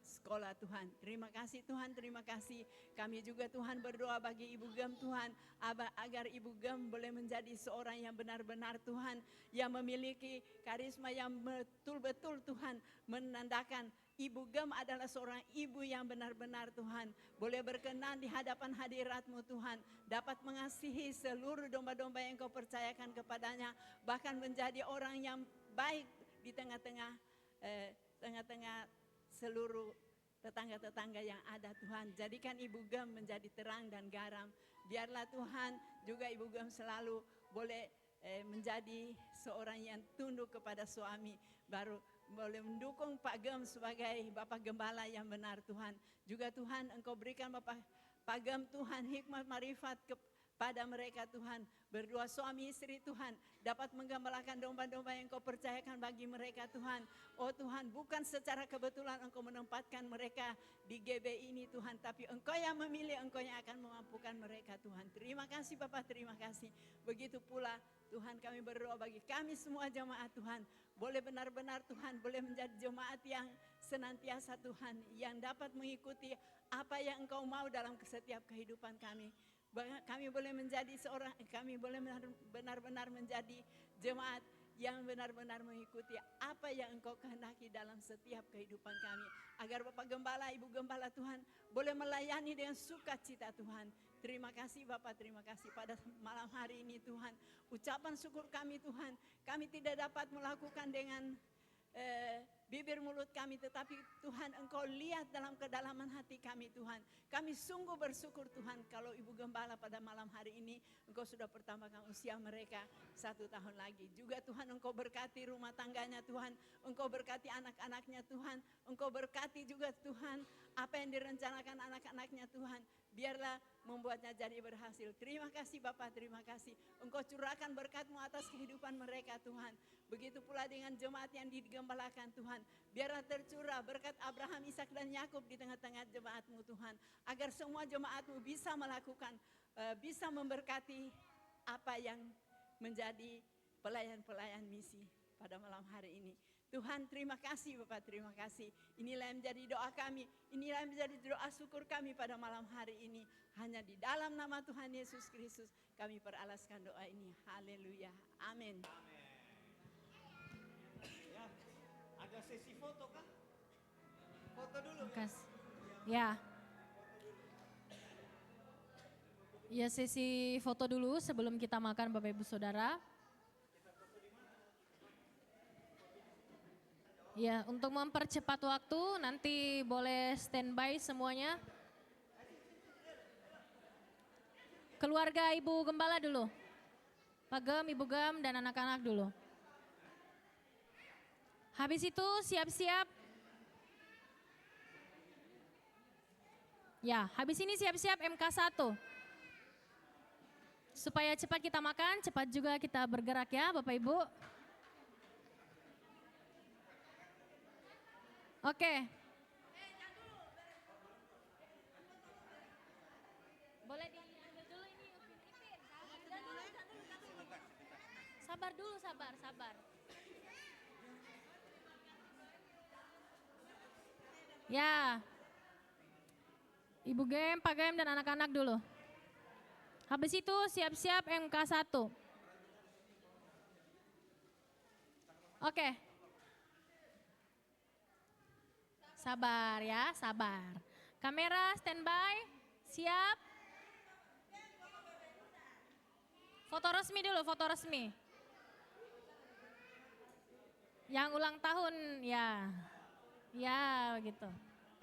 sekolah Tuhan. Terima kasih Tuhan, terima kasih. Kami juga Tuhan berdoa bagi Ibu Gem Tuhan, agar Ibu Gem boleh menjadi seorang yang benar-benar Tuhan, yang memiliki karisma yang betul-betul Tuhan menandakan Ibu Gem adalah seorang ibu yang benar-benar Tuhan boleh berkenan di hadapan hadirat-Mu Tuhan, dapat mengasihi seluruh domba-domba yang Kau percayakan kepadanya, bahkan menjadi orang yang baik di tengah-tengah seluruh tetangga-tetangga yang ada Tuhan. Jadikan Ibu Gem menjadi terang dan garam. Biarlah Tuhan juga Ibu Gem selalu boleh menjadi seorang yang tunduk kepada suami, baru boleh mendukung Pak Gem sebagai Bapak Gembala yang benar Tuhan. Juga Tuhan, Engkau berikan Pak Gem Tuhan hikmat marifat pada mereka Tuhan. Berdua suami istri Tuhan dapat menggembalakan domba-domba yang Kau percayakan bagi mereka Tuhan. Oh Tuhan, bukan secara kebetulan Engkau menempatkan mereka di GB ini Tuhan, tapi Engkau yang memilih, Engkau yang akan memampukan mereka Tuhan. Terima kasih Bapak, terima kasih. Begitu pula Tuhan, kami berdoa bagi kami semua jemaat Tuhan, boleh benar-benar Tuhan boleh menjadi jemaat yang senantiasa Tuhan, yang dapat mengikuti apa yang Engkau mau dalam setiap kehidupan kami. Kami boleh menjadi kami boleh benar-benar menjadi jemaat yang benar-benar mengikuti apa yang Engkau kehendaki dalam setiap kehidupan kami. Agar Bapak Gembala, Ibu Gembala Tuhan boleh melayani dengan sukacita Tuhan. Terima kasih Bapak, terima kasih pada malam hari ini Tuhan. Ucapan syukur kami Tuhan, kami tidak dapat melakukan dengan bibir mulut kami, tetapi Tuhan Engkau lihat dalam kedalaman hati kami Tuhan. Kami sungguh bersyukur Tuhan, kalau Ibu Gembala pada malam hari ini Engkau sudah pertambahkan usia mereka 1 tahun lagi. Juga Tuhan Engkau berkati rumah tangganya Tuhan, Engkau berkati anak-anaknya Tuhan, Engkau berkati juga Tuhan apa yang direncanakan anak-anaknya Tuhan. Biarlah membuatnya jadi berhasil. Terima kasih Bapak, terima kasih. Engkau curahkan berkat-Mu atas kehidupan mereka Tuhan. Begitu pula dengan jemaat yang digembalakan Tuhan. Biarlah tercurah berkat Abraham, Ishak dan Yakub di tengah-tengah jemaat-Mu Tuhan. Agar semua jemaat-Mu bisa melakukan, bisa memberkati apa yang menjadi pelayan-pelayan misi pada malam hari ini. Tuhan terima kasih Bapak, terima kasih. Inilah yang menjadi doa kami, inilah yang menjadi doa syukur kami pada malam hari ini. Hanya di dalam nama Tuhan Yesus Kristus kami peralaskan doa ini. Haleluya, amin. Ya, ada sesi foto kah? Foto dulu. Ya. Ya, sesi foto dulu sebelum kita makan Bapak Ibu Saudara. Ya, untuk mempercepat waktu nanti boleh standby semuanya. Keluarga Ibu Gembala dulu. Pak Gem, Ibu Gem dan anak-anak dulu. Habis itu siap-siap. Ya, habis ini siap-siap MK1. Supaya cepat kita makan, cepat juga kita bergerak ya Bapak Ibu. Oke. Boleh diambil dulu ini Ipin. Sabar dulu, sabar. Ya. Ibu Gem, Pak Gem dan anak-anak dulu. Habis itu siap-siap MK1. Oke. Sabar ya, sabar. Kamera standby, siap. Foto resmi dulu, foto resmi. Yang ulang tahun, ya. Ya, begitu.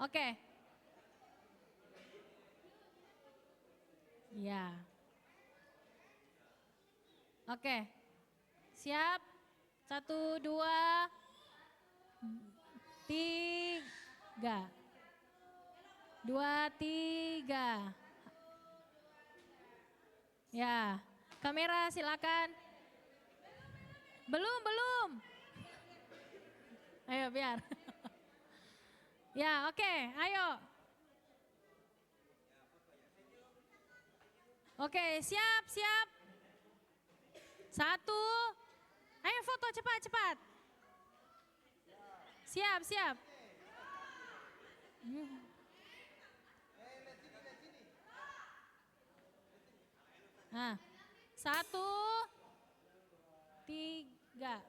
Oke. Ya. Oke. Siap. 1, 2, 3. 2, 3. Ya. Kamera silakan. Belum. Ayo biar. Ya, oke, ayo. Oke, siap. 1. Ayo foto cepat. Siap. Nah, 1, 3.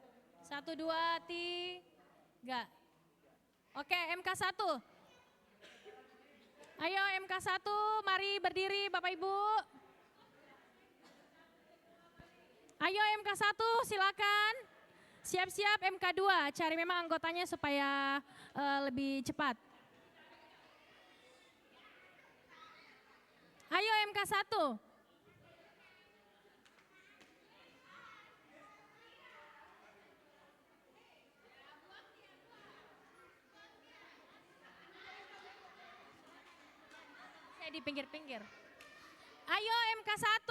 1, 2, 3. Oke, MK1. Ayo MK1, mari berdiri Bapak Ibu. Ayo MK1 silakan. Siap-siap MK2, cari memang anggotanya supaya lebih cepat. Ayo MK1. Saya di pinggir-pinggir. Ayo MK1.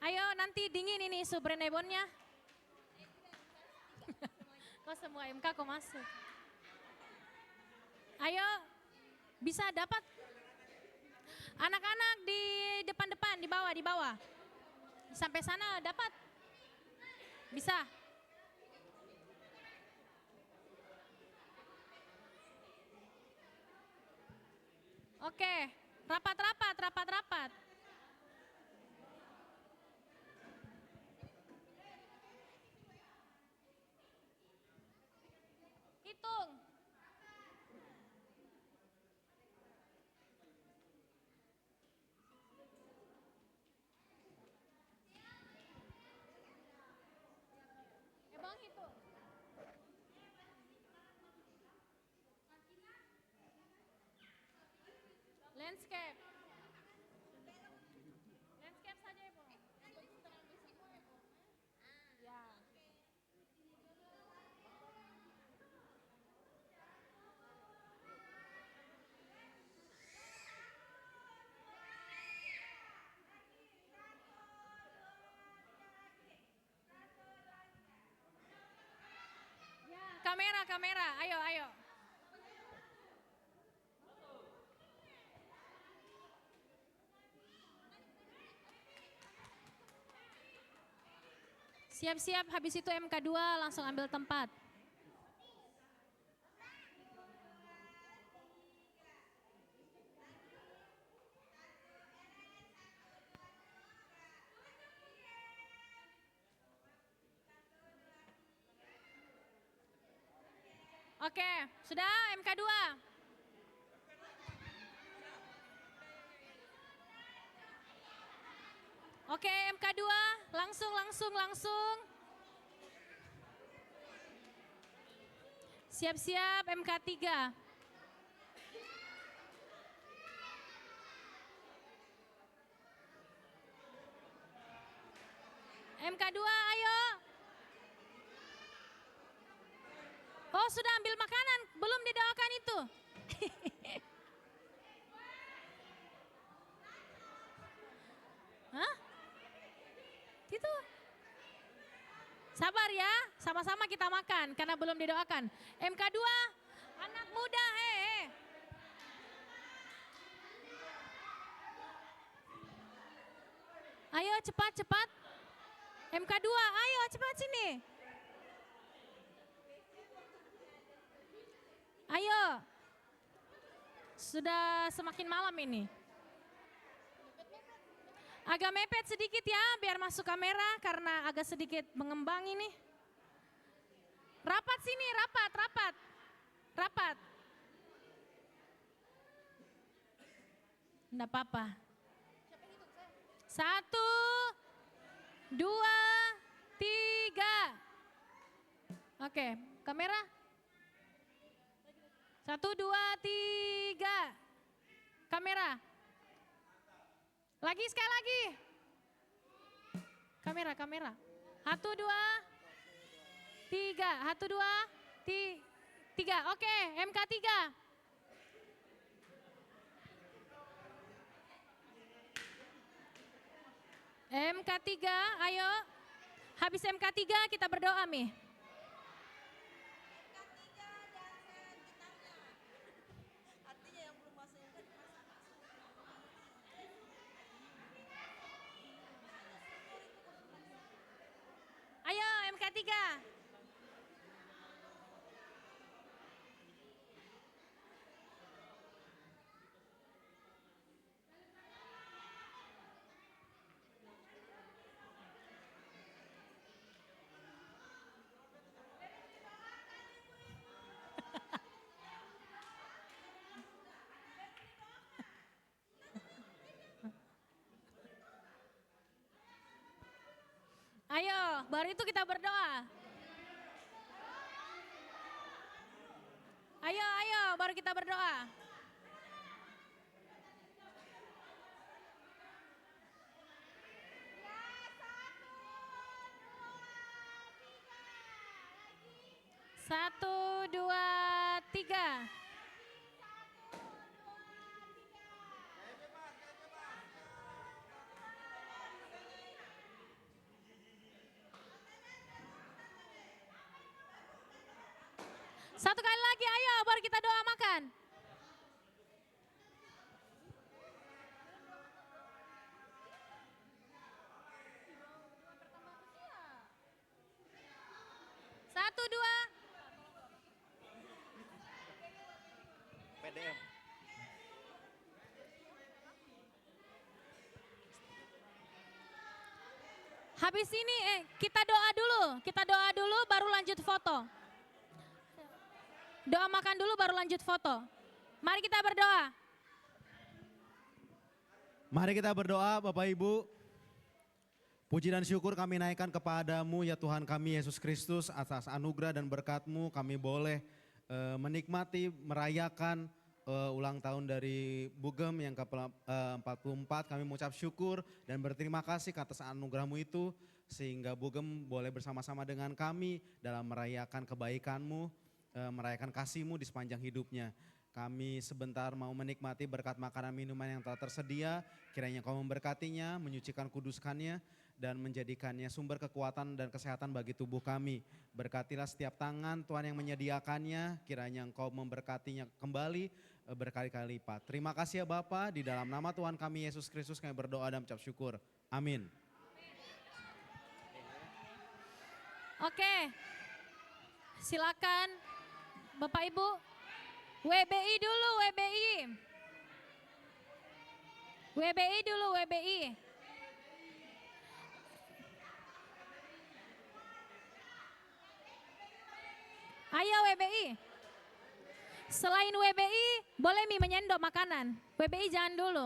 Ayo nanti dingin ini subrenebonnya. Kok semua MK kok masuk? Ayo bisa dapat. Anak-anak di depan-depan, di bawah. Sampai sana dapat. Bisa. Oke, rapat. Hitung. Bang hitung. Landscape. Landscape saja Ibu. Ya. Kamera, ayo. Siap-siap, habis itu MK2 langsung ambil tempat. Oke, sudah MK2. Oke, MK2, langsung. Siap-siap MK3. MK2, ayo. Oh, sudah ambil makanan, belum didoakan itu. Hah? Itu. Sabar ya, sama-sama kita makan karena belum didoakan. MK2, anak muda, Ayo cepat. MK2, ayo cepat sini. Ayo. Sudah semakin malam ini. Agak mepet sedikit ya biar masuk kamera karena agak sedikit mengembang ini. Rapat sini, rapat. Enggak apa-apa. 1, 2, 3. Oke, kamera. 1, 2, 3. Kamera. Lagi sekali lagi. Kamera. 1, 2, 3. 1, 2, 3. Oke, MK3. MK3, ayo. Habis MK3 kita berdoa, Mi. Ayo MK3. Ayo, baru itu kita berdoa. Ayo, baru kita berdoa. Satu, dua, tiga. Satu kali lagi, ayo baru kita doa makan. Satu, dua. PDM. Habis ini kita doa dulu baru lanjut foto. Doa makan dulu baru lanjut foto. Mari kita berdoa. Mari kita berdoa Bapak Ibu. Puji dan syukur kami naikkan kepadamu ya Tuhan kami Yesus Kristus atas anugerah dan berkat-Mu kami boleh menikmati, merayakan ulang tahun dari Bugem yang ke-44. Kami mengucap syukur dan berterima kasih atas anugerah-Mu itu sehingga Bugem boleh bersama-sama dengan kami dalam merayakan kebaikan-Mu, merayakan kasih-Mu di sepanjang hidupnya. Kami sebentar mau menikmati berkat makanan minuman yang telah tersedia, kiranya Kau memberkatinya, menyucikan kuduskannya, dan menjadikannya sumber kekuatan dan kesehatan bagi tubuh kami. Berkatilah setiap tangan Tuhan yang menyediakannya, kiranya Engkau memberkatinya kembali berkali-kali lipat. Terima kasih ya Bapa, di dalam nama Tuhan kami Yesus Kristus kami berdoa dan mengucap syukur. Amin. Oke. Silakan Bapak Ibu. WBI dulu, WBI. WBI dulu, WBI. Ayo WBI. Selain WBI, boleh Mi menyendok makanan. WBI jangan dulu.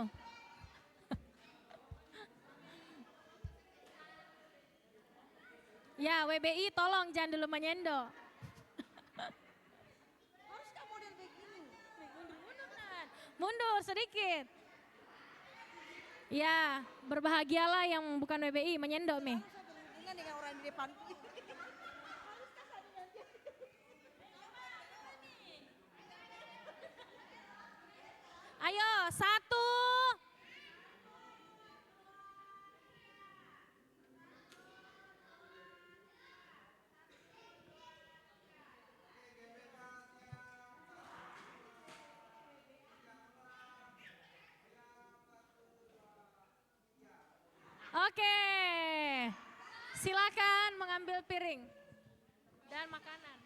Ya, WBI tolong jangan dulu menyendok. Mundur sedikit. Ya, berbahagialah yang bukan WBI menyendok Mi. Ayo, 1. Oke. Silakan mengambil piring dan makanan.